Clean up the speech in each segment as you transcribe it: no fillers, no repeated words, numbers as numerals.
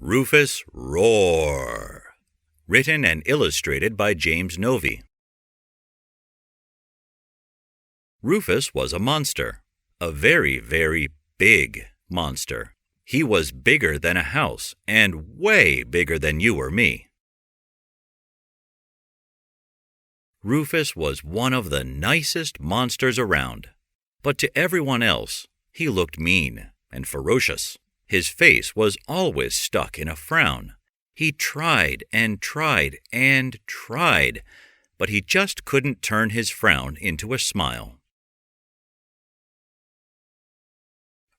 Rufus Roar. Written and illustrated by James Novy. Rufus was a monster, a very, very big monster. He was bigger than a house and way bigger than you or me. Rufus was one of the nicest monsters around, but to everyone else, he looked mean and ferocious. His face was always stuck in a frown. He tried and tried and tried, but he just couldn't turn his frown into a smile.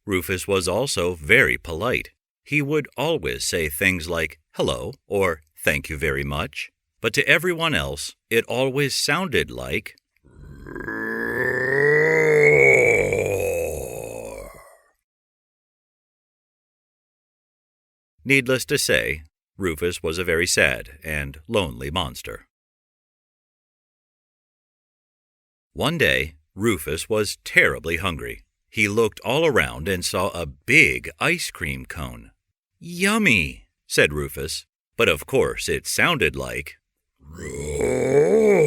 Rufus was also very polite. He would always say things like hello or thank you very much, but to everyone else, it always sounded like Needless to say, Rufus was a very sad and lonely monster. One day, Rufus was terribly hungry. He looked all around and saw a big ice cream cone. "Yummy," said Rufus, but of course it sounded like Rooaar.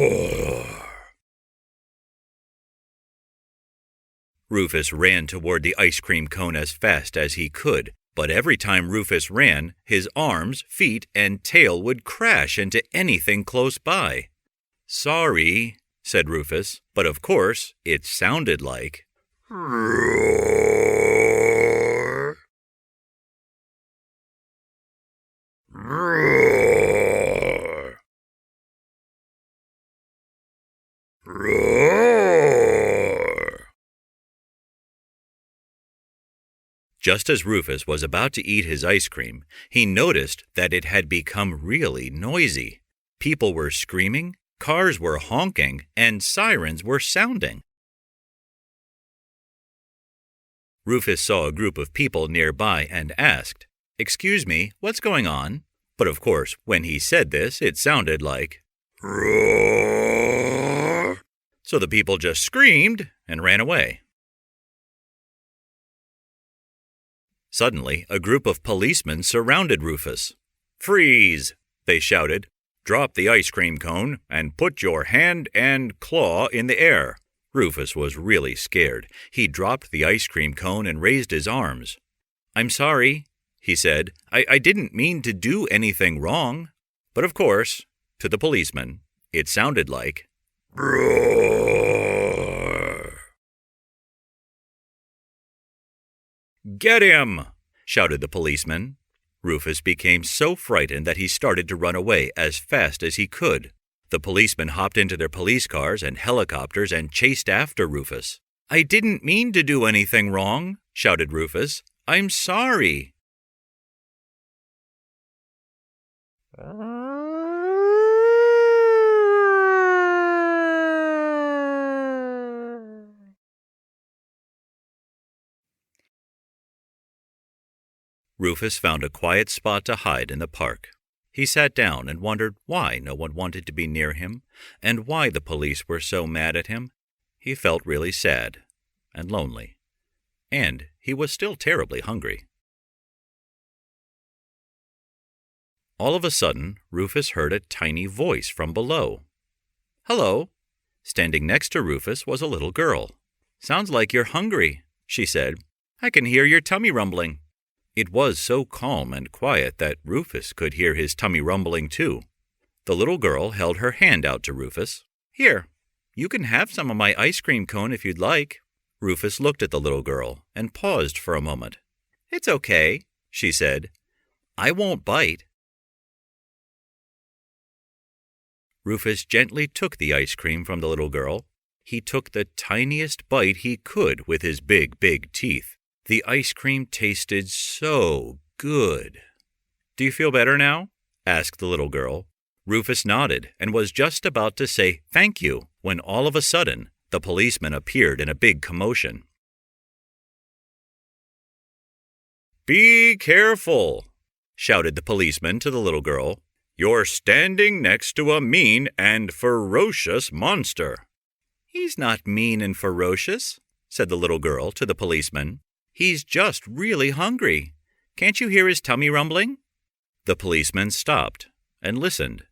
Rufus ran toward the ice cream cone as fast as he could, but every time Rufus ran, his arms, feet, and tail would crash into anything close by. "Sorry," said Rufus, but of course it sounded like Rooaar. Rooaar. Rooaar. Just as Rufus was about to eat his ice cream, he noticed that it had become really noisy. People were screaming, cars were honking, and sirens were sounding. Rufus saw a group of people nearby and asked, "Excuse me, what's going on?" But of course, when he said this, it sounded like Rooaar. So the people just screamed and ran away. Suddenly, a group of policemen surrounded Rufus. "Freeze!" they shouted. "Drop the ice cream cone and put your hand and claw in the air." Rufus was really scared. He dropped the ice cream cone and raised his arms. "I'm sorry," he said. I didn't mean to do anything wrong." But of course, to the policeman, it sounded like Roar. "Get him!" shouted the policeman. Rufus became so frightened that he started to run away as fast as he could. The policemen hopped into their police cars and helicopters and chased after Rufus. "I didn't mean to do anything wrong," shouted Rufus. "I'm sorry." Rufus found a quiet spot to hide in the park. He sat down and wondered why no one wanted to be near him and why the police were so mad at him. He felt really sad and lonely, and he was still terribly hungry. All of a sudden, Rufus heard a tiny voice from below. "Hello." Standing next to Rufus was a little girl. "Sounds like you're hungry," she said. "I can hear your tummy rumbling." It was so calm and quiet that Rufus could hear his tummy rumbling too. The little girl held her hand out to Rufus. "Here, you can have some of my ice cream cone if you'd like." Rufus looked at the little girl and paused for a moment. "It's okay," she said. "I won't bite." Rufus gently took the ice cream from the little girl. He took the tiniest bite he could with his big, big teeth. The ice cream tasted so good. "Do you feel better now?" asked the little girl. Rufus nodded and was just about to say thank you when all of a sudden the policeman appeared in a big commotion. "Be careful!" shouted the policeman to the little girl. "You're standing next to a mean and ferocious monster." "He's not mean and ferocious," said the little girl to the policeman. "He's just really hungry. Can't you hear his tummy rumbling?" The policeman stopped and listened.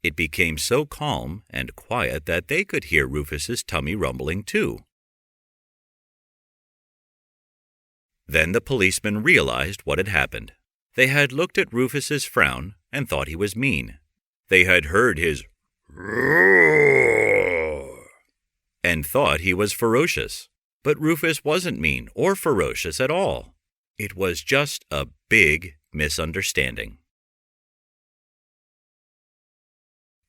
It became so calm and quiet that they could hear Rufus's tummy rumbling too. Then the policeman realized what had happened. They had looked at Rufus's frown and thought he was mean. They had heard his roar and thought he was ferocious. But Rufus wasn't mean or ferocious at all. It was just a big misunderstanding.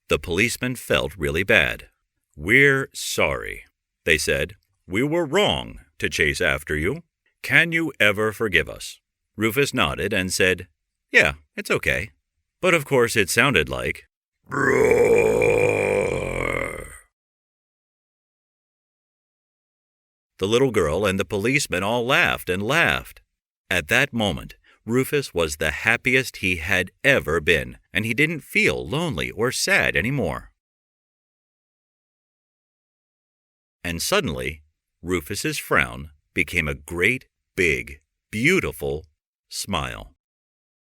The policeman felt really bad. "We're sorry," they said. "We were wrong to chase after you. Can you ever forgive us?" Rufus nodded and said, "Yeah, it's okay." But of course it sounded like roar. The little girl and the policeman all laughed and laughed. At that moment, Rufus was the happiest he had ever been, and he didn't feel lonely or sad anymore. And suddenly, Rufus's frown became a great, big, beautiful smile.